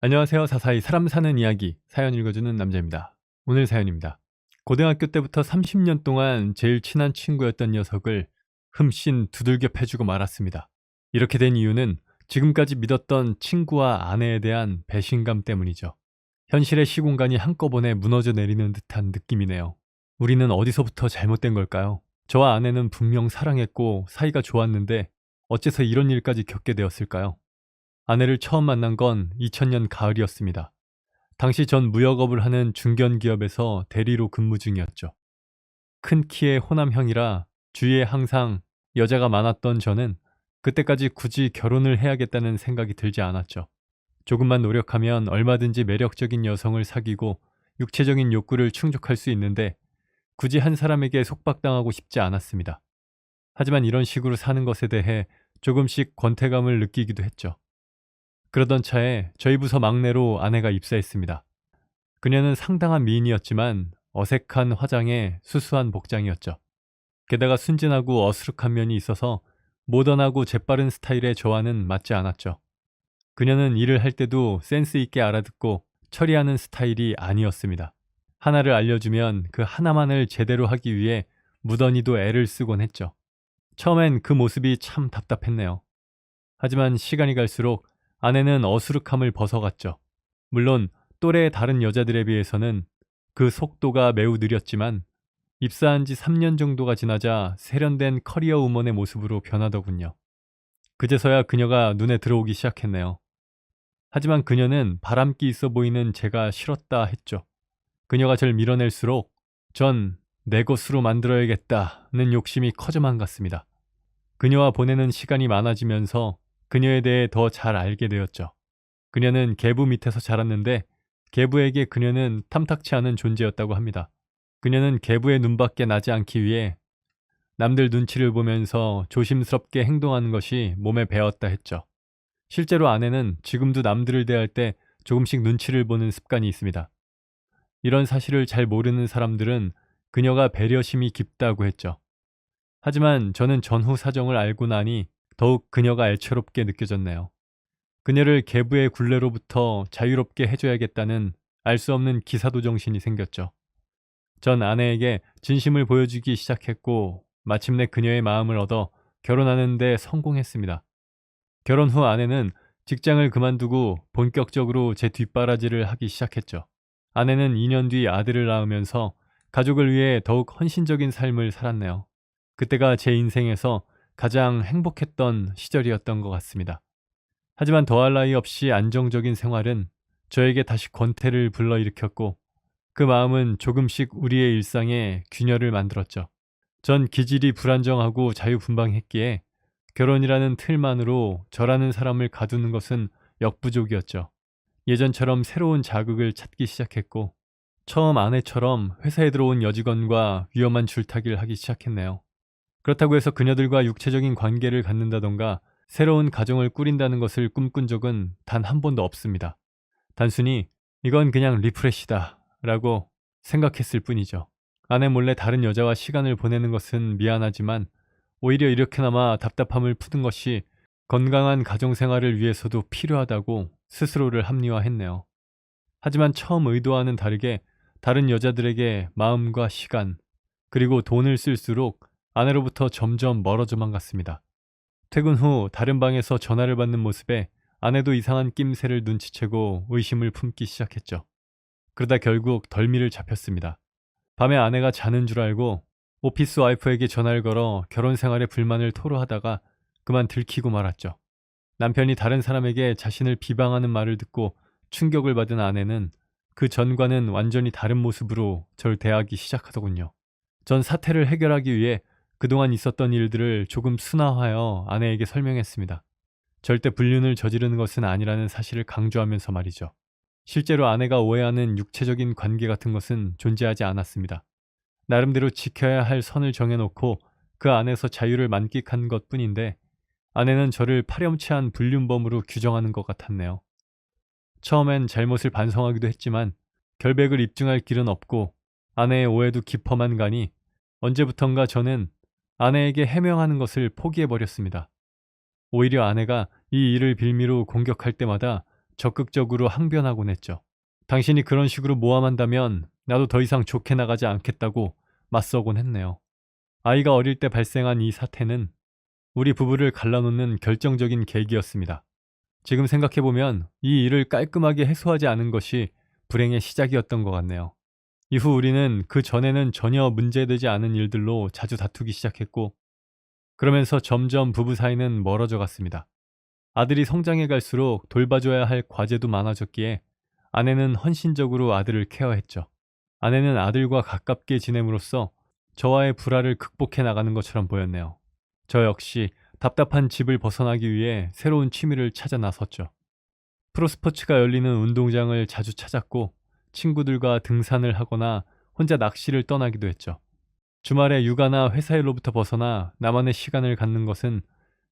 안녕하세요. 사사이 사람 사는 이야기 사연 읽어주는 남자입니다. 오늘 사연입니다. 고등학교 때부터 30년 동안 제일 친한 친구였던 녀석을 흠씬 두들겨 패주고 말았습니다. 이렇게 된 이유는 지금까지 믿었던 친구와 아내에 대한 배신감 때문이죠. 현실의 시공간이 한꺼번에 무너져 내리는 듯한 느낌이네요. 우리는 어디서부터 잘못된 걸까요? 저와 아내는 분명 사랑했고 사이가 좋았는데 어째서 이런 일까지 겪게 되었을까요? 아내를 처음 만난 건 2000년 가을이었습니다. 당시 전 무역업을 하는 중견기업에서 대리로 근무 중이었죠. 큰 키의 호남형이라 주위에 항상 여자가 많았던 저는 그때까지 굳이 결혼을 해야겠다는 생각이 들지 않았죠. 조금만 노력하면 얼마든지 매력적인 여성을 사귀고 육체적인 욕구를 충족할 수 있는데 굳이 한 사람에게 속박당하고 싶지 않았습니다. 하지만 이런 식으로 사는 것에 대해 조금씩 권태감을 느끼기도 했죠. 그러던 차에 저희 부서 막내로 아내가 입사했습니다. 그녀는 상당한 미인이었지만 어색한 화장에 수수한 복장이었죠. 게다가 순진하고 어수룩한 면이 있어서 모던하고 재빠른 스타일의 저와는 맞지 않았죠. 그녀는 일을 할 때도 센스 있게 알아듣고 처리하는 스타일이 아니었습니다. 하나를 알려주면 그 하나만을 제대로 하기 위해 무던히도 애를 쓰곤 했죠. 처음엔 그 모습이 참 답답했네요. 하지만 시간이 갈수록 아내는 어수룩함을 벗어갔죠. 물론 또래의 다른 여자들에 비해서는 그 속도가 매우 느렸지만 입사한 지 3년 정도가 지나자 세련된 커리어 우먼의 모습으로 변하더군요. 그제서야 그녀가 눈에 들어오기 시작했네요. 하지만 그녀는 바람기 있어 보이는 제가 싫었다 했죠. 그녀가 절 밀어낼수록 전 내 것으로 만들어야겠다는 욕심이 커져만 갔습니다. 그녀와 보내는 시간이 많아지면서 그녀에 대해 더 잘 알게 되었죠. 그녀는 계부 밑에서 자랐는데 계부에게 그녀는 탐탁치 않은 존재였다고 합니다. 그녀는 계부의 눈밖에 나지 않기 위해 남들 눈치를 보면서 조심스럽게 행동하는 것이 몸에 배었다 했죠. 실제로 아내는 지금도 남들을 대할 때 조금씩 눈치를 보는 습관이 있습니다. 이런 사실을 잘 모르는 사람들은 그녀가 배려심이 깊다고 했죠. 하지만 저는 전후 사정을 알고 나니 더욱 그녀가 애처롭게 느껴졌네요. 그녀를 계부의 굴레로부터 자유롭게 해줘야겠다는 알 수 없는 기사도 정신이 생겼죠. 전 아내에게 진심을 보여주기 시작했고 마침내 그녀의 마음을 얻어 결혼하는 데 성공했습니다. 결혼 후 아내는 직장을 그만두고 본격적으로 제 뒷바라지를 하기 시작했죠. 아내는 2년 뒤 아들을 낳으면서 가족을 위해 더욱 헌신적인 삶을 살았네요. 그때가 제 인생에서 가장 행복했던 시절이었던 것 같습니다. 하지만 더할 나위 없이 안정적인 생활은 저에게 다시 권태를 불러일으켰고 그 마음은 조금씩 우리의 일상에 균열을 만들었죠. 전 기질이 불안정하고 자유분방했기에 결혼이라는 틀만으로 저라는 사람을 가두는 것은 역부족이었죠. 예전처럼 새로운 자극을 찾기 시작했고 처음 아내처럼 회사에 들어온 여직원과 위험한 줄타기를 하기 시작했네요. 그렇다고 해서 그녀들과 육체적인 관계를 갖는다던가 새로운 가정을 꾸린다는 것을 꿈꾼 적은 단 한 번도 없습니다. 단순히 이건 그냥 리프레시다 라고 생각했을 뿐이죠. 아내 몰래 다른 여자와 시간을 보내는 것은 미안하지만 오히려 이렇게나마 답답함을 푸는 것이 건강한 가정생활을 위해서도 필요하다고 스스로를 합리화했네요. 하지만 처음 의도와는 다르게 다른 여자들에게 마음과 시간 그리고 돈을 쓸수록 아내로부터 점점 멀어져만 갔습니다. 퇴근 후 다른 방에서 전화를 받는 모습에 아내도 이상한 낌새를 눈치채고 의심을 품기 시작했죠. 그러다 결국 덜미를 잡혔습니다. 밤에 아내가 자는 줄 알고 오피스 와이프에게 전화를 걸어 결혼 생활에 불만을 토로하다가 그만 들키고 말았죠. 남편이 다른 사람에게 자신을 비방하는 말을 듣고 충격을 받은 아내는 그 전과는 완전히 다른 모습으로 절 대하기 시작하더군요. 전 사태를 해결하기 위해 그동안 있었던 일들을 조금 순화하여 아내에게 설명했습니다. 절대 불륜을 저지르는 것은 아니라는 사실을 강조하면서 말이죠. 실제로 아내가 오해하는 육체적인 관계 같은 것은 존재하지 않았습니다. 나름대로 지켜야 할 선을 정해놓고 그 안에서 자유를 만끽한 것뿐인데 아내는 저를 파렴치한 불륜범으로 규정하는 것 같았네요. 처음엔 잘못을 반성하기도 했지만 결백을 입증할 길은 없고 아내의 오해도 깊어만 가니 언제부턴가 저는 아내에게 해명하는 것을 포기해버렸습니다. 오히려 아내가 이 일을 빌미로 공격할 때마다 적극적으로 항변하곤 했죠. 당신이 그런 식으로 모함한다면 나도 더 이상 좋게 나가지 않겠다고 맞서곤 했네요. 아이가 어릴 때 발생한 이 사태는 우리 부부를 갈라놓는 결정적인 계기였습니다. 지금 생각해보면 이 일을 깔끔하게 해소하지 않은 것이 불행의 시작이었던 것 같네요. 이후 우리는 그 전에는 전혀 문제되지 않은 일들로 자주 다투기 시작했고, 그러면서 점점 부부 사이는 멀어져 갔습니다. 아들이 성장해 갈수록 돌봐줘야 할 과제도 많아졌기에 아내는 헌신적으로 아들을 케어했죠. 아내는 아들과 가깝게 지냄으로써 저와의 불화를 극복해 나가는 것처럼 보였네요. 저 역시 답답한 집을 벗어나기 위해 새로운 취미를 찾아 나섰죠. 프로스포츠가 열리는 운동장을 자주 찾았고 친구들과 등산을 하거나 혼자 낚시를 떠나기도 했죠. 주말에 육아나 회사 일로부터 벗어나 나만의 시간을 갖는 것은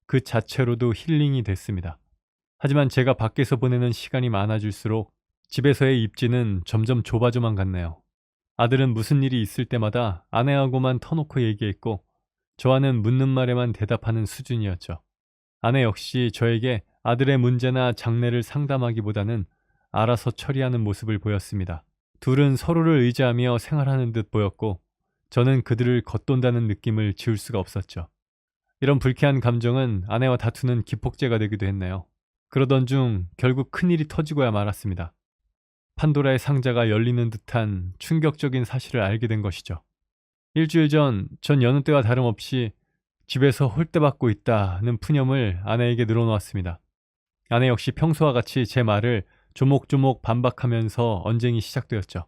그 자체로도 힐링이 됐습니다. 하지만 제가 밖에서 보내는 시간이 많아질수록 집에서의 입지는 점점 좁아져만 갔네요. 아들은 무슨 일이 있을 때마다 아내하고만 터놓고 얘기했고 저와는 묻는 말에만 대답하는 수준이었죠. 아내 역시 저에게 아들의 문제나 장래를 상담하기보다는 알아서 처리하는 모습을 보였습니다. 둘은 서로를 의지하며 생활하는 듯 보였고 저는 그들을 겉돈다는 느낌을 지울 수가 없었죠. 이런 불쾌한 감정은 아내와 다투는 기폭제가 되기도 했네요. 그러던 중 결국 큰일이 터지고야 말았습니다. 판도라의 상자가 열리는 듯한 충격적인 사실을 알게 된 것이죠. 일주일 전 여느 때와 다름없이 집에서 홀대받고 있다는 푸념을 아내에게 늘어놓았습니다. 아내 역시 평소와 같이 제 말을 조목조목 반박하면서 언쟁이 시작되었죠.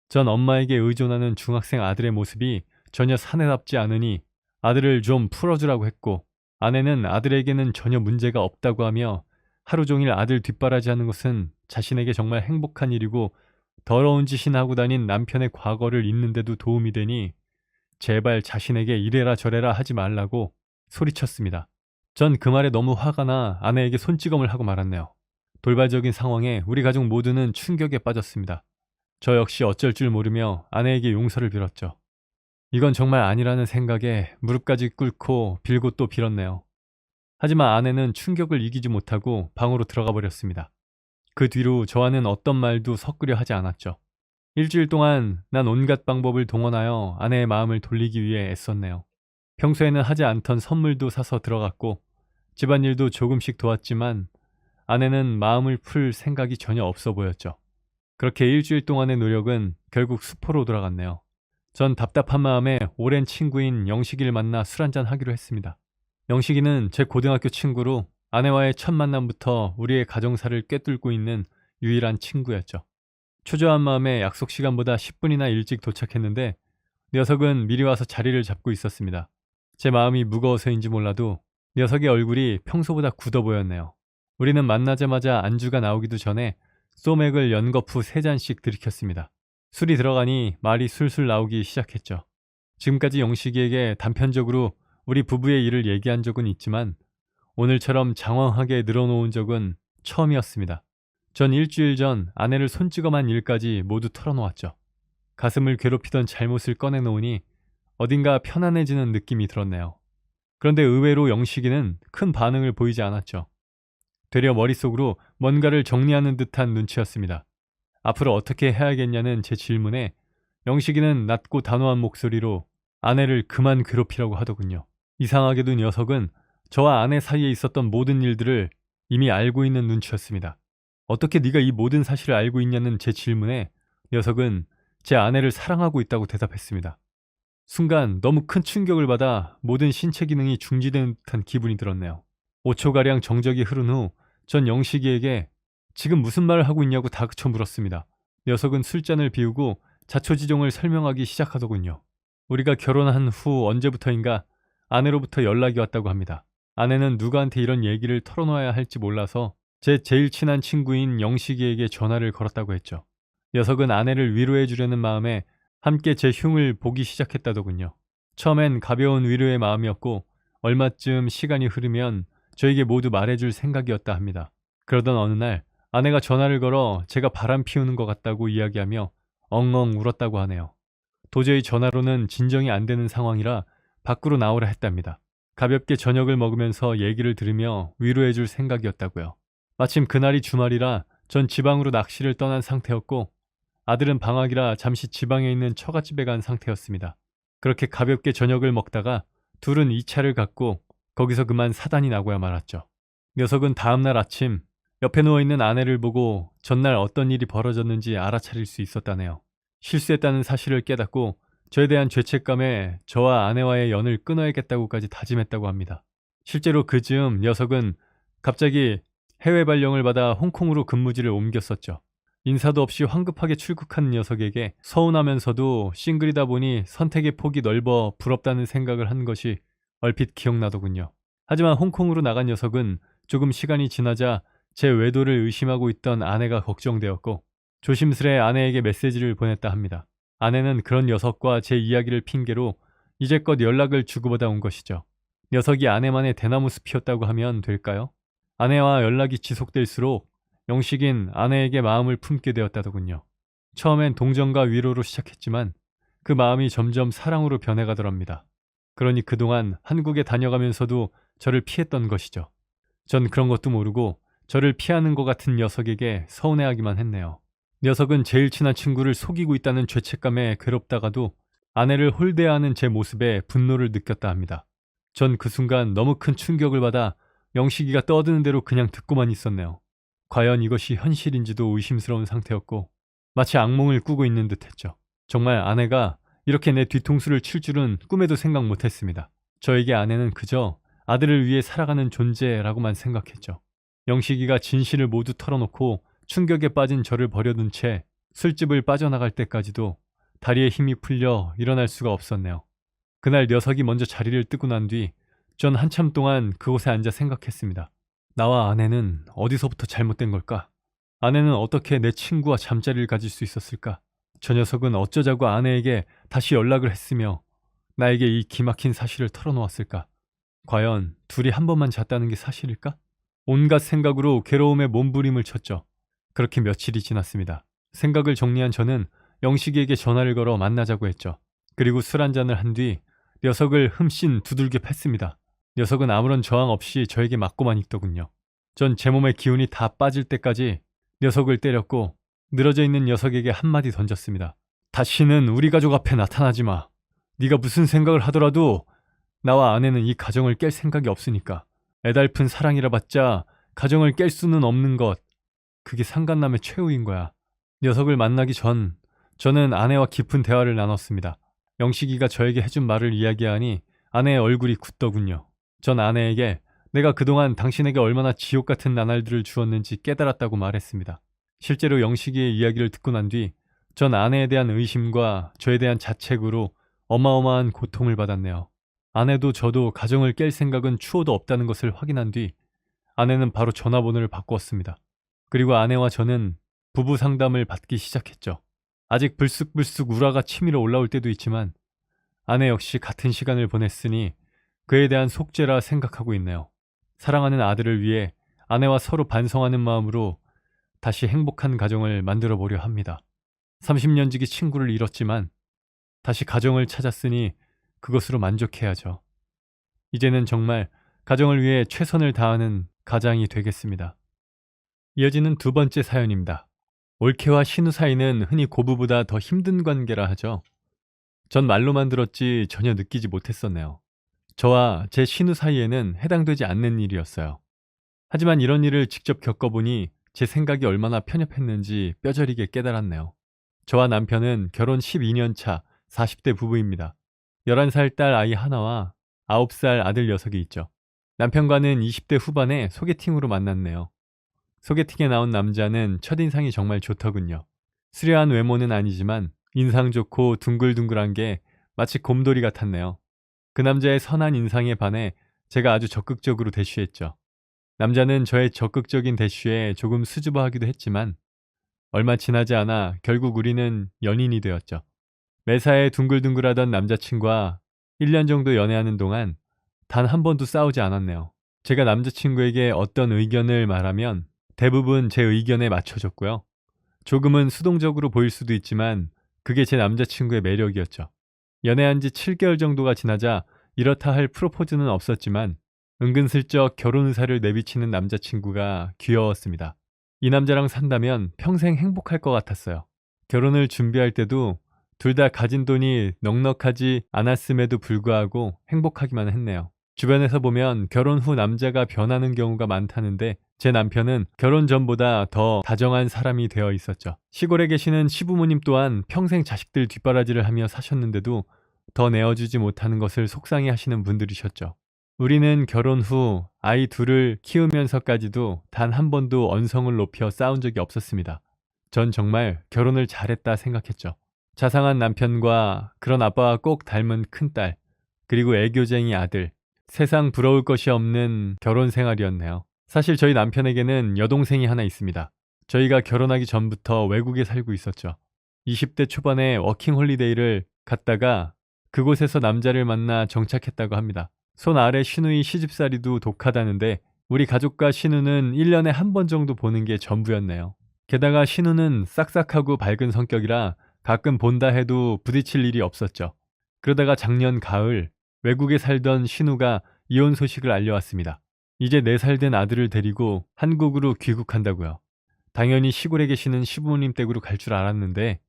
전 엄마에게 의존하는 중학생 아들의 모습이 전혀 사내답지 않으니 아들을 좀 풀어주라고 했고, 아내는 아들에게는 전혀 문제가 없다고 하며 하루 종일 아들 뒷바라지하는 것은 자신에게 정말 행복한 일이고 더러운 짓이나 하고 다닌 남편의 과거를 잊는데도 도움이 되니 제발 자신에게 이래라 저래라 하지 말라고 소리쳤습니다. 전 그 말에 너무 화가 나 아내에게 손찌검을 하고 말았네요. 돌발적인 상황에 우리 가족 모두는 충격에 빠졌습니다. 저 역시 어쩔 줄 모르며 아내에게 용서를 빌었죠. 이건 정말 아니라는 생각에 무릎까지 꿇고 빌고 또 빌었네요. 하지만 아내는 충격을 이기지 못하고 방으로 들어가 버렸습니다. 그 뒤로 저와는 어떤 말도 섞으려 하지 않았죠. 일주일 동안 난 온갖 방법을 동원하여 아내의 마음을 돌리기 위해 애썼네요. 평소에는 하지 않던 선물도 사서 들어갔고 집안일도 조금씩 도왔지만 아내는 마음을 풀 생각이 전혀 없어 보였죠. 그렇게 일주일 동안의 노력은 결국 수포로 돌아갔네요. 전 답답한 마음에 오랜 친구인 영식이를 만나 술 한잔 하기로 했습니다. 영식이는 제 고등학교 친구로 아내와의 첫 만남부터 우리의 가정사를 꿰뚫고 있는 유일한 친구였죠. 초조한 마음에 약속 시간보다 10분이나 일찍 도착했는데 녀석은 미리 와서 자리를 잡고 있었습니다. 제 마음이 무거워서인지 몰라도 녀석의 얼굴이 평소보다 굳어 보였네요. 우리는 만나자마자 안주가 나오기도 전에 소맥을 연거푸 3잔씩 들이켰습니다. 술이 들어가니 말이 술술 나오기 시작했죠. 지금까지 영식이에게 단편적으로 우리 부부의 일을 얘기한 적은 있지만 오늘처럼 장황하게 늘어놓은 적은 처음이었습니다. 전 일주일 전 아내를 손찌검한 일까지 모두 털어놓았죠. 가슴을 괴롭히던 잘못을 꺼내놓으니 어딘가 편안해지는 느낌이 들었네요. 그런데 의외로 영식이는 큰 반응을 보이지 않았죠. 되려 머릿속으로 뭔가를 정리하는 듯한 눈치였습니다. 앞으로 어떻게 해야겠냐는 제 질문에 영식이는 낮고 단호한 목소리로 아내를 그만 괴롭히라고 하더군요. 이상하게도 녀석은 저와 아내 사이에 있었던 모든 일들을 이미 알고 있는 눈치였습니다. 어떻게 네가 이 모든 사실을 알고 있냐는 제 질문에 녀석은 제 아내를 사랑하고 있다고 대답했습니다. 순간 너무 큰 충격을 받아 모든 신체 기능이 중지되는 듯한 기분이 들었네요. 5초가량 정적이 흐른 후 전 영식이에게 지금 무슨 말을 하고 있냐고 다그쳐 물었습니다. 녀석은 술잔을 비우고 자초지종을 설명하기 시작하더군요. 우리가 결혼한 후 언제부터인가 아내로부터 연락이 왔다고 합니다. 아내는 누구한테 이런 얘기를 털어놔야 할지 몰라서 제 제일 친한 친구인 영식이에게 전화를 걸었다고 했죠. 녀석은 아내를 위로해 주려는 마음에 함께 제 흉을 보기 시작했다더군요. 처음엔 가벼운 위로의 마음이었고 얼마쯤 시간이 흐르면 저에게 모두 말해줄 생각이었다 합니다. 그러던 어느 날 아내가 전화를 걸어 제가 바람 피우는 것 같다고 이야기하며 엉엉 울었다고 하네요. 도저히 전화로는 진정이 안 되는 상황이라 밖으로 나오라 했답니다. 가볍게 저녁을 먹으면서 얘기를 들으며 위로해줄 생각이었다고요. 마침 그날이 주말이라 전 지방으로 낚시를 떠난 상태였고 아들은 방학이라 잠시 지방에 있는 처갓집에 간 상태였습니다. 그렇게 가볍게 저녁을 먹다가 둘은 2차를 갖고 거기서 그만 사단이 나고야 말았죠. 녀석은 다음날 아침 옆에 누워있는 아내를 보고 전날 어떤 일이 벌어졌는지 알아차릴 수 있었다네요. 실수했다는 사실을 깨닫고 저에 대한 죄책감에 저와 아내와의 연을 끊어야겠다고까지 다짐했다고 합니다. 실제로 그 즈음 녀석은 갑자기 해외 발령을 받아 홍콩으로 근무지를 옮겼었죠. 인사도 없이 황급하게 출국한 녀석에게 서운하면서도 싱글이다 보니 선택의 폭이 넓어 부럽다는 생각을 한 것이 얼핏 기억나더군요. 하지만 홍콩으로 나간 녀석은 조금 시간이 지나자 제 외도를 의심하고 있던 아내가 걱정되었고 조심스레 아내에게 메시지를 보냈다 합니다. 아내는 그런 녀석과 제 이야기를 핑계로 이제껏 연락을 주고받아 온 것이죠. 녀석이 아내만의 대나무 숲이었다고 하면 될까요? 아내와 연락이 지속될수록 영식인 아내에게 마음을 품게 되었다더군요. 처음엔 동정과 위로로 시작했지만 그 마음이 점점 사랑으로 변해가더랍니다. 그러니 그동안 한국에 다녀가면서도 저를 피했던 것이죠. 전 그런 것도 모르고 저를 피하는 것 같은 녀석에게 서운해하기만 했네요. 녀석은 제일 친한 친구를 속이고 있다는 죄책감에 괴롭다가도 아내를 홀대하는 제 모습에 분노를 느꼈다 합니다. 전 그 순간 너무 큰 충격을 받아 영식이가 떠드는 대로 그냥 듣고만 있었네요. 과연 이것이 현실인지도 의심스러운 상태였고 마치 악몽을 꾸고 있는 듯했죠. 정말 아내가 이렇게 내 뒤통수를 칠 줄은 꿈에도 생각 못했습니다. 저에게 아내는 그저 아들을 위해 살아가는 존재라고만 생각했죠. 영식이가 진실을 모두 털어놓고 충격에 빠진 저를 버려둔 채 술집을 빠져나갈 때까지도 다리에 힘이 풀려 일어날 수가 없었네요. 그날 녀석이 먼저 자리를 뜨고 난 뒤 전 한참 동안 그곳에 앉아 생각했습니다. 나와 아내는 어디서부터 잘못된 걸까? 아내는 어떻게 내 친구와 잠자리를 가질 수 있었을까? 저 녀석은 어쩌자고 아내에게 다시 연락을 했으며 나에게 이 기막힌 사실을 털어놓았을까? 과연 둘이 한 번만 잤다는 게 사실일까? 온갖 생각으로 괴로움에 몸부림을 쳤죠. 그렇게 며칠이 지났습니다. 생각을 정리한 저는 영식이에게 전화를 걸어 만나자고 했죠. 그리고 술 한잔을 한 뒤 녀석을 흠씬 두들겨 팼습니다. 녀석은 아무런 저항 없이 저에게 맞고만 있더군요. 전 제 몸의 기운이 다 빠질 때까지 녀석을 때렸고 늘어져 있는 녀석에게 한마디 던졌습니다. 다시는 우리 가족 앞에 나타나지 마. 네가 무슨 생각을 하더라도 나와 아내는 이 가정을 깰 생각이 없으니까. 애달픈 사랑이라 봤자 가정을 깰 수는 없는 것. 그게 상간남의 최후인 거야. 녀석을 만나기 전 저는 아내와 깊은 대화를 나눴습니다. 영식이가 저에게 해준 말을 이야기하니 아내의 얼굴이 굳더군요. 전 아내에게 내가 그동안 당신에게 얼마나 지옥 같은 나날들을 주었는지 깨달았다고 말했습니다. 실제로 영식이의 이야기를 듣고 난 뒤 전 아내에 대한 의심과 저에 대한 자책으로 어마어마한 고통을 받았네요. 아내도 저도 가정을 깰 생각은 추호도 없다는 것을 확인한 뒤 아내는 바로 전화번호를 바꾸었습니다. 그리고 아내와 저는 부부 상담을 받기 시작했죠. 아직 불쑥불쑥 우라가 치밀어 올라올 때도 있지만 아내 역시 같은 시간을 보냈으니 그에 대한 속죄라 생각하고 있네요. 사랑하는 아들을 위해 아내와 서로 반성하는 마음으로 다시 행복한 가정을 만들어 보려 합니다. 30년 지기 친구를 잃었지만 다시 가정을 찾았으니 그것으로 만족해야죠. 이제는 정말 가정을 위해 최선을 다하는 가장이 되겠습니다. 이어지는 두 번째 사연입니다. 올케와 신우 사이는 흔히 고부보다 더 힘든 관계라 하죠. 전 말로만 들었지 전혀 느끼지 못했었네요. 저와 제 신우 사이에는 해당되지 않는 일이었어요. 하지만 이런 일을 직접 겪어보니 제 생각이 얼마나 편협했는지 뼈저리게 깨달았네요. 저와 남편은 결혼 12년 차 40대 부부입니다. 11살 딸 아이 하나와 9살 아들 녀석이 있죠. 남편과는 20대 후반에 소개팅으로 만났네요. 소개팅에 나온 남자는 첫인상이 정말 좋더군요. 수려한 외모는 아니지만 인상 좋고 둥글둥글한 게 마치 곰돌이 같았네요. 그 남자의 선한 인상에 반해 제가 아주 적극적으로 대쉬했죠. 남자는 저의 적극적인 대쉬에 조금 수줍어하기도 했지만 얼마 지나지 않아 결국 우리는 연인이 되었죠. 매사에 둥글둥글하던 남자친구와 1년 정도 연애하는 동안 단 한 번도 싸우지 않았네요. 제가 남자친구에게 어떤 의견을 말하면 대부분 제 의견에 맞춰줬고요. 조금은 수동적으로 보일 수도 있지만 그게 제 남자친구의 매력이었죠. 연애한 지 7개월 정도가 지나자 이렇다 할 프로포즈는 없었지만 은근슬쩍 결혼 의사를 내비치는 남자친구가 귀여웠습니다. 이 남자랑 산다면 평생 행복할 것 같았어요. 결혼을 준비할 때도 둘 다 가진 돈이 넉넉하지 않았음에도 불구하고 행복하기만 했네요. 주변에서 보면 결혼 후 남자가 변하는 경우가 많다는데 제 남편은 결혼 전보다 더 다정한 사람이 되어 있었죠. 시골에 계시는 시부모님 또한 평생 자식들 뒷바라지를 하며 사셨는데도 더 내어주지 못하는 것을 속상해 하시는 분들이셨죠. 우리는 결혼 후 아이 둘을 키우면서까지도 단 한 번도 언성을 높여 싸운 적이 없었습니다. 전 정말 결혼을 잘했다 생각했죠. 자상한 남편과 그런 아빠와 꼭 닮은 큰딸, 그리고 애교쟁이 아들, 세상 부러울 것이 없는 결혼 생활이었네요. 사실 저희 남편에게는 여동생이 하나 있습니다. 저희가 결혼하기 전부터 외국에 살고 있었죠. 20대 초반에 워킹홀리데이를 갔다가 그곳에서 남자를 만나 정착했다고 합니다. 손 아래 시누이 시집살이도 독하다는데 우리 가족과 시누는 1년에 한 번 정도 보는 게 전부였네요. 게다가 시누는 싹싹하고 밝은 성격이라 가끔 본다 해도 부딪힐 일이 없었죠. 그러다가 작년 가을 외국에 살던 시누가 이혼 소식을 알려왔습니다. 이제 4살 된 아들을 데리고 한국으로 귀국한다고요. 당연히 시골에 계시는 시부모님 댁으로 갈 줄 알았는데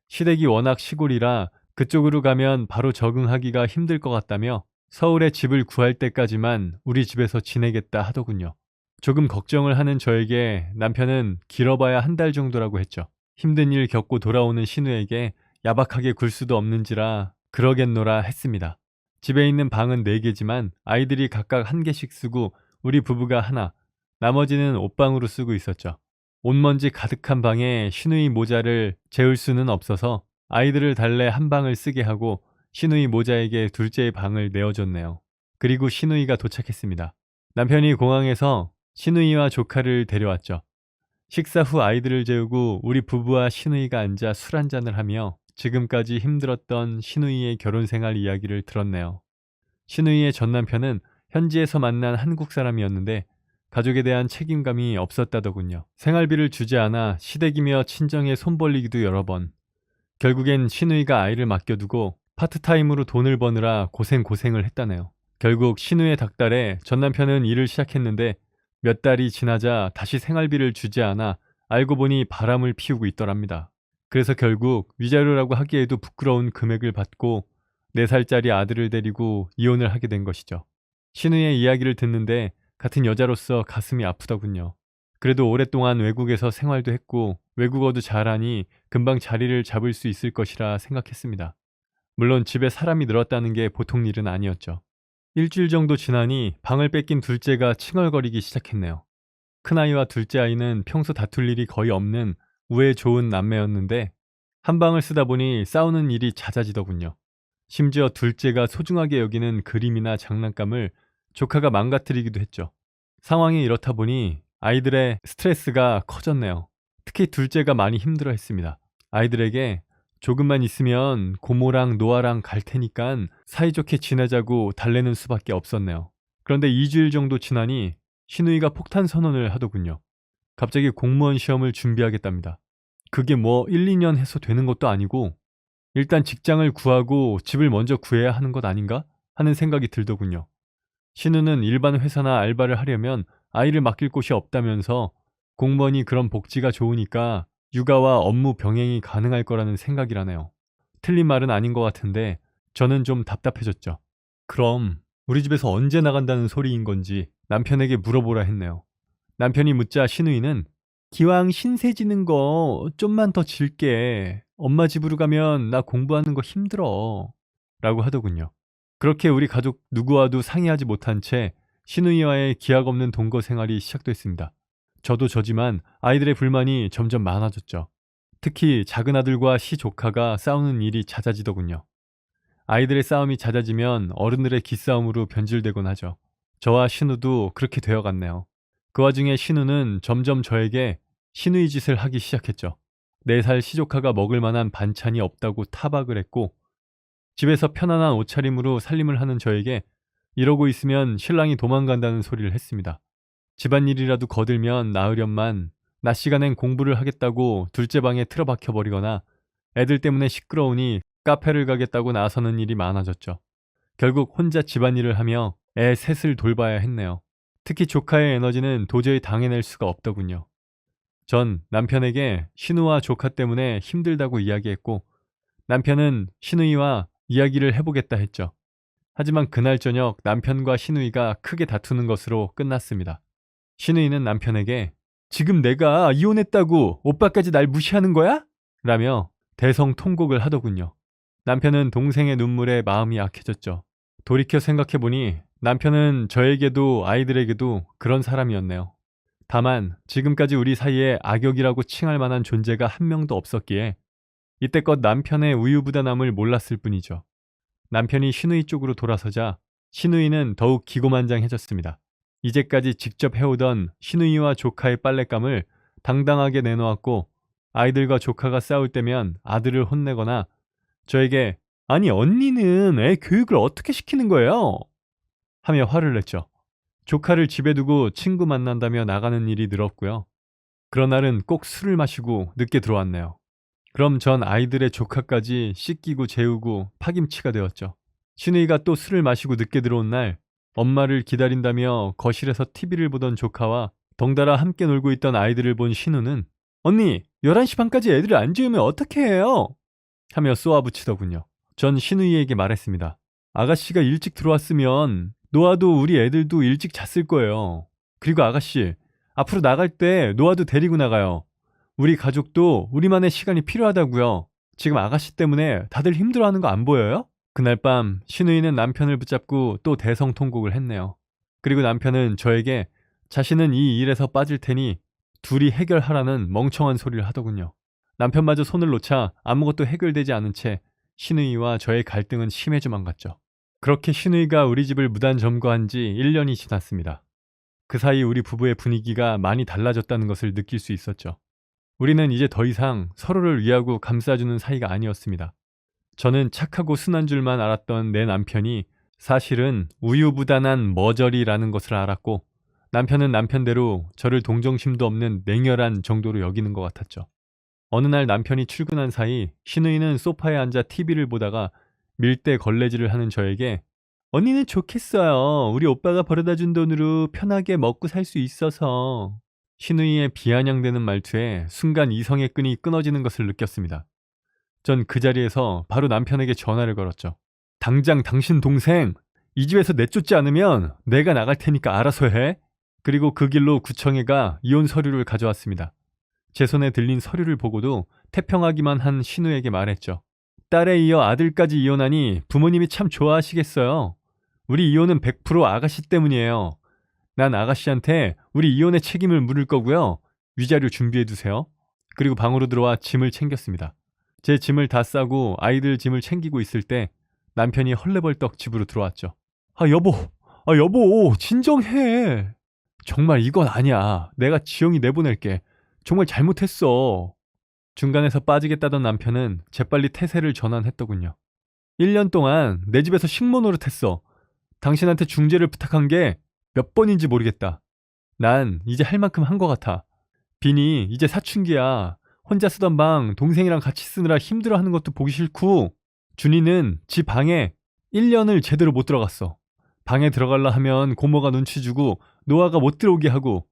시댁이 워낙 시골이라 그쪽으로 가면 바로 적응하기가 힘들 것 같다며 서울에 집을 구할 때까지만 우리 집에서 지내겠다 하더군요. 조금 걱정을 하는 저에게 남편은 길어봐야 한 달 정도라고 했죠. 힘든 일 겪고 돌아오는 신우에게 야박하게 굴 수도 없는지라 그러겠노라 했습니다. 집에 있는 방은 4개지만 아이들이 각각 1개씩 쓰고 우리 부부가 하나, 나머지는 옷방으로 쓰고 있었죠. 옷먼지 가득한 방에 시누이 모자를 재울 수는 없어서 아이들을 달래 한 방을 쓰게 하고 시누이 모자에게 둘째의 방을 내어줬네요. 그리고 시누이가 도착했습니다. 남편이 공항에서 시누이와 조카를 데려왔죠. 식사 후 아이들을 재우고 우리 부부와 시누이가 앉아 술 한잔을 하며 지금까지 힘들었던 시누이의 결혼 생활 이야기를 들었네요. 시누이의 전 남편은 현지에서 만난 한국 사람이었는데 가족에 대한 책임감이 없었다더군요. 생활비를 주지 않아 시댁이며 친정에 손 벌리기도 여러 번. 결국엔 시누이가 아이를 맡겨두고 파트타임으로 돈을 버느라 고생을 했다네요. 결국 시누이의 닭달에 전 남편은 일을 시작했는데 몇 달이 지나자 다시 생활비를 주지 않아 알고 보니 바람을 피우고 있더랍니다. 그래서 결국 위자료라고 하기에도 부끄러운 금액을 받고 4살짜리 아들을 데리고 이혼을 하게 된 것이죠. 시누이의 이야기를 듣는데 같은 여자로서 가슴이 아프더군요. 그래도 오랫동안 외국에서 생활도 했고 외국어도 잘하니 금방 자리를 잡을 수 있을 것이라 생각했습니다. 물론 집에 사람이 늘었다는 게 보통 일은 아니었죠. 일주일 정도 지나니 방을 뺏긴 둘째가 칭얼거리기 시작했네요. 큰아이와 둘째 아이는 평소 다툴 일이 거의 없는 우애 좋은 남매였는데 한 방을 쓰다 보니 싸우는 일이 잦아지더군요. 심지어 둘째가 소중하게 여기는 그림이나 장난감을 조카가 망가뜨리기도 했죠. 상황이 이렇다 보니 아이들의 스트레스가 커졌네요. 특히 둘째가 많이 힘들어했습니다. 아이들에게 조금만 있으면 고모랑 노아랑 갈 테니깐 사이좋게 지내자고 달래는 수밖에 없었네요. 그런데 2주일 정도 지나니 시누이가 폭탄 선언을 하더군요. 갑자기 공무원 시험을 준비하겠답니다. 그게 뭐 1, 2년 해서 되는 것도 아니고 일단 직장을 구하고 집을 먼저 구해야 하는 것 아닌가 하는 생각이 들더군요. 신우는 일반 회사나 알바를 하려면 아이를 맡길 곳이 없다면서 공무원이 그런 복지가 좋으니까 육아와 업무 병행이 가능할 거라는 생각이라네요. 틀린 말은 아닌 것 같은데 저는 좀 답답해졌죠. 그럼 우리 집에서 언제 나간다는 소리인 건지 남편에게 물어보라 했네요. 남편이 묻자 신우이는 기왕 신세 지는 거 좀만 더 질게. 엄마 집으로 가면 나 공부하는 거 힘들어. 라고 하더군요. 그렇게 우리 가족 누구와도 상의하지 못한 채 시누이와의 기약 없는 동거 생활이 시작됐습니다. 저도 저지만 아이들의 불만이 점점 많아졌죠. 특히 작은 아들과 시조카가 싸우는 일이 잦아지더군요. 아이들의 싸움이 잦아지면 어른들의 기싸움으로 변질되곤 하죠. 저와 신우도 그렇게 되어갔네요. 그 와중에 신우는 점점 저에게 시누이 짓을 하기 시작했죠. 4살 시조카가 먹을 만한 반찬이 없다고 타박을 했고 집에서 편안한 옷차림으로 살림을 하는 저에게 이러고 있으면 신랑이 도망간다는 소리를 했습니다. 집안일이라도 거들면 나으련만 낮 시간엔 공부를 하겠다고 둘째 방에 틀어박혀 버리거나 애들 때문에 시끄러우니 카페를 가겠다고 나서는 일이 많아졌죠. 결국 혼자 집안일을 하며 애 셋을 돌봐야 했네요. 특히 조카의 에너지는 도저히 당해낼 수가 없더군요. 전 남편에게 신우와 조카 때문에 힘들다고 이야기했고 남편은 신우이와 이야기를 해보겠다 했죠. 하지만 그날 저녁 남편과 신우이가 크게 다투는 것으로 끝났습니다. 신우이는 남편에게 지금 내가 이혼했다고 오빠까지 날 무시하는 거야? 라며 대성통곡을 하더군요. 남편은 동생의 눈물에 마음이 약해졌죠. 돌이켜 생각해보니 남편은 저에게도 아이들에게도 그런 사람이었네요. 다만 지금까지 우리 사이에 악역이라고 칭할 만한 존재가 한 명도 없었기에 이때껏 남편의 우유부단함을 몰랐을 뿐이죠. 남편이 신우이 쪽으로 돌아서자 신우이는 더욱 기고만장해졌습니다. 이제까지 직접 해오던 신우이와 조카의 빨랫감을 당당하게 내놓았고 아이들과 조카가 싸울 때면 아들을 혼내거나 저에게 아니 언니는 애 교육을 어떻게 시키는 거예요? 하며 화를 냈죠. 조카를 집에 두고 친구 만난다며 나가는 일이 늘었고요. 그런 날은 꼭 술을 마시고 늦게 들어왔네요. 그럼 전 아이들의 조카까지 씻기고 재우고 파김치가 되었죠. 신우이가 또 술을 마시고 늦게 들어온 날 엄마를 기다린다며 거실에서 TV를 보던 조카와 덩달아 함께 놀고 있던 아이들을 본 신우는 언니 11시 반까지 애들을 안 재우면 어떻게 해요? 하며 쏘아붙이더군요. 전 신우이에게 말했습니다. 아가씨가 일찍 들어왔으면 노아도 우리 애들도 일찍 잤을 거예요. 그리고 아가씨 앞으로 나갈 때 노아도 데리고 나가요. 우리 가족도 우리만의 시간이 필요하다고요. 지금 아가씨 때문에 다들 힘들어하는 거 안 보여요? 그날 밤 신우이는 남편을 붙잡고 또 대성통곡을 했네요. 그리고 남편은 저에게 자신은 이 일에서 빠질 테니 둘이 해결하라는 멍청한 소리를 하더군요. 남편마저 손을 놓자 아무것도 해결되지 않은 채 신우이와 저의 갈등은 심해져만 갔죠. 그렇게 신우이가 우리 집을 무단 점거한 지 1년이 지났습니다. 그 사이 우리 부부의 분위기가 많이 달라졌다는 것을 느낄 수 있었죠. 우리는 이제 더 이상 서로를 위하고 감싸주는 사이가 아니었습니다. 저는 착하고 순한 줄만 알았던 내 남편이 사실은 우유부단한 머저리라는 것을 알았고 남편은 남편대로 저를 동정심도 없는 냉혈한 정도로 여기는 것 같았죠. 어느 날 남편이 출근한 사이 신우이는 소파에 앉아 TV를 보다가 밀대 걸레질을 하는 저에게 언니는 좋겠어요. 우리 오빠가 벌어다준 돈으로 편하게 먹고 살 수 있어서. 신우이의 비아냥대는 말투에 순간 이성의 끈이 끊어지는 것을 느꼈습니다. 전 그 자리에서 바로 남편에게 전화를 걸었죠. 당장 당신 동생 이 집에서 내쫓지 않으면 내가 나갈 테니까 알아서 해. 그리고 그 길로 구청에 가 이혼 서류를 가져왔습니다. 제 손에 들린 서류를 보고도 태평하기만 한 신우에게 말했죠. 딸에 이어 아들까지 이혼하니 부모님이 참 좋아하시겠어요. 우리 이혼은 100% 아가씨 때문이에요. 난 아가씨한테 우리 이혼의 책임을 물을 거고요. 위자료 준비해두세요. 그리고 방으로 들어와 짐을 챙겼습니다. 제 짐을 다 싸고 아이들 짐을 챙기고 있을 때 남편이 헐레벌떡 집으로 들어왔죠. 여보, 진정해. 정말 이건 아니야. 내가 지영이 내보낼게. 정말 잘못했어. 중간에서 빠지겠다던 남편은 재빨리 태세를 전환했더군요. 1년 동안 내 집에서 식모 노릇했어. 당신한테 중재를 부탁한 게 몇 번인지 모르겠다. 난 이제 할 만큼 한 것 같아. 빈이 이제 사춘기야. 혼자 쓰던 방 동생이랑 같이 쓰느라 힘들어하는 것도 보기 싫고 준이는 지 방에 1년을 제대로 못 들어갔어. 방에 들어갈라 하면 고모가 눈치 주고 노아가 못 들어오게 하고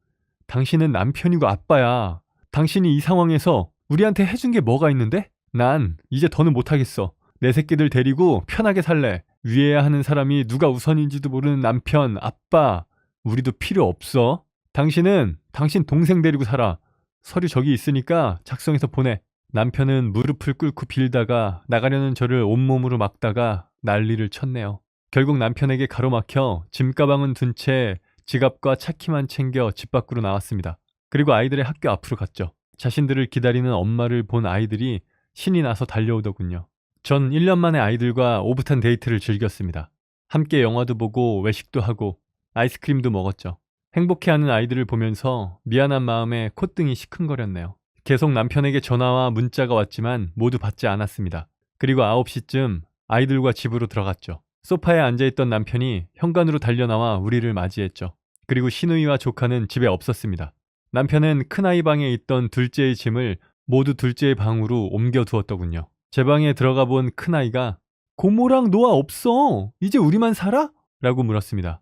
당신은 남편이고 아빠야. 당신이 이 상황에서 우리한테 해준 게 뭐가 있는데? 난 이제 더는 못하겠어. 내 새끼들 데리고 편하게 살래. 위해야 하는 사람이 누가 우선인지도 모르는 남편, 아빠. 우리도 필요 없어. 당신은 당신 동생 데리고 살아. 서류 저기 있으니까 작성해서 보내. 남편은 무릎을 꿇고 빌다가 나가려는 저를 온몸으로 막다가 난리를 쳤네요. 결국 남편에게 가로막혀 짐가방은 둔 채 지갑과 차키만 챙겨 집 밖으로 나왔습니다. 그리고 아이들의 학교 앞으로 갔죠. 자신들을 기다리는 엄마를 본 아이들이 신이 나서 달려오더군요. 전 1년 만에 아이들과 오붓한 데이트를 즐겼습니다. 함께 영화도 보고 외식도 하고 아이스크림도 먹었죠. 행복해하는 아이들을 보면서 미안한 마음에 콧등이 시큰거렸네요. 계속 남편에게 전화와 문자가 왔지만 모두 받지 않았습니다. 그리고 9시쯤 아이들과 집으로 들어갔죠. 소파에 앉아있던 남편이 현관으로 달려나와 우리를 맞이했죠. 그리고 신우이와 조카는 집에 없었습니다. 남편은 큰아이 방에 있던 둘째의 짐을 모두 둘째의 방으로 옮겨두었더군요. 제 방에 들어가 본 큰아이가 고모랑 노아 없어. 이제 우리만 살아? 라고 물었습니다.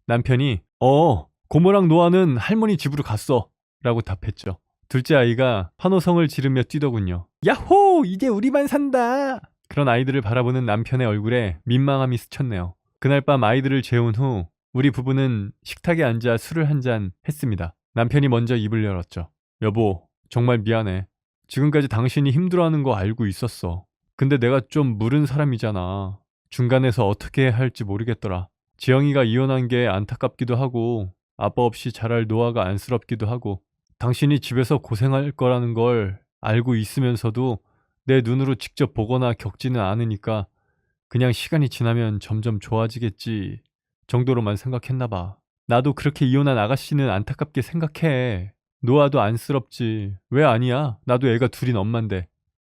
남편이 고모랑 노아는 할머니 집으로 갔어 라고 답했죠. 둘째 아이가 환호성을 지르며 뛰더군요. 야호! 이제 우리만 산다! 그런 아이들을 바라보는 남편의 얼굴에 민망함이 스쳤네요. 그날 밤 아이들을 재운 후 우리 부부는 식탁에 앉아 술을 한잔 했습니다. 남편이 먼저 입을 열었죠. 여보, 정말 미안해. 지금까지 당신이 힘들어하는 거 알고 있었어. 근데 내가 좀 무른 사람이잖아. 중간에서 어떻게 해야 할지 모르겠더라. 지영이가 이혼한 게 안타깝기도 하고 아빠 없이 자랄 노아가 안쓰럽기도 하고 당신이 집에서 고생할 거라는 걸 알고 있으면서도 내 눈으로 직접 보거나 겪지는 않으니까 그냥 시간이 지나면 점점 좋아지겠지 정도로만 생각했나 봐. 나도 그렇게 이혼한 아가씨는 안타깝게 생각해. 노아도 안쓰럽지. 왜 아니야? 나도 애가 둘인 엄만데.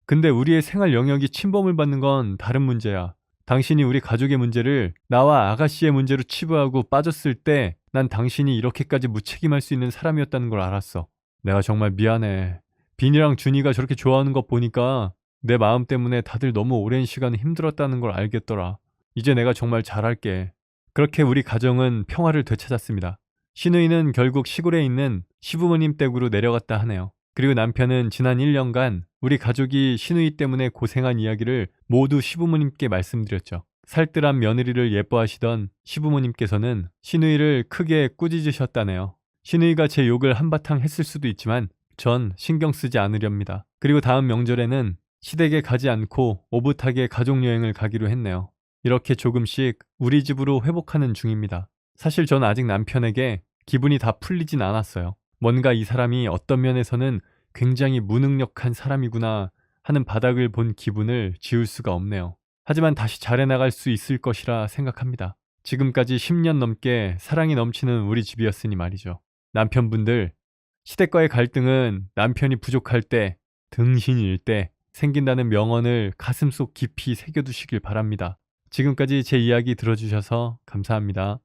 근데 우리의 생활 영역이 침범을 받는 건 다른 문제야. 당신이 우리 가족의 문제를 나와 아가씨의 문제로 치부하고 빠졌을 때 난 당신이 이렇게까지 무책임할 수 있는 사람이었다는 걸 알았어. 내가 정말 미안해. 빈이랑 준이가 저렇게 좋아하는 것 보니까 내 마음 때문에 다들 너무 오랜 시간 힘들었다는 걸 알겠더라. 이제 내가 정말 잘할게. 그렇게 우리 가정은 평화를 되찾았습니다. 신우이는 결국 시골에 있는 시부모님 댁으로 내려갔다 하네요. 그리고 남편은 지난 1년간 우리 가족이 신우이 때문에 고생한 이야기를 모두 시부모님께 말씀드렸죠. 살뜰한 며느리를 예뻐하시던 시부모님께서는 신우이를 크게 꾸짖으셨다네요. 신우이가 제 욕을 한바탕 했을 수도 있지만 전 신경 쓰지 않으렵니다. 그리고 다음 명절에는 시댁에 가지 않고 오붓하게 가족여행을 가기로 했네요. 이렇게 조금씩 우리 집으로 회복하는 중입니다. 사실 전 아직 남편에게 기분이 다 풀리진 않았어요. 뭔가 이 사람이 어떤 면에서는 굉장히 무능력한 사람이구나 하는 바닥을 본 기분을 지울 수가 없네요. 하지만 다시 잘해나갈 수 있을 것이라 생각합니다. 지금까지 10년 넘게 사랑이 넘치는 우리 집이었으니 말이죠. 남편분들, 시댁과의 갈등은 남편이 부족할 때, 등신일 때 생긴다는 명언을 가슴속 깊이 새겨두시길 바랍니다. 지금까지 제 이야기 들어주셔서 감사합니다.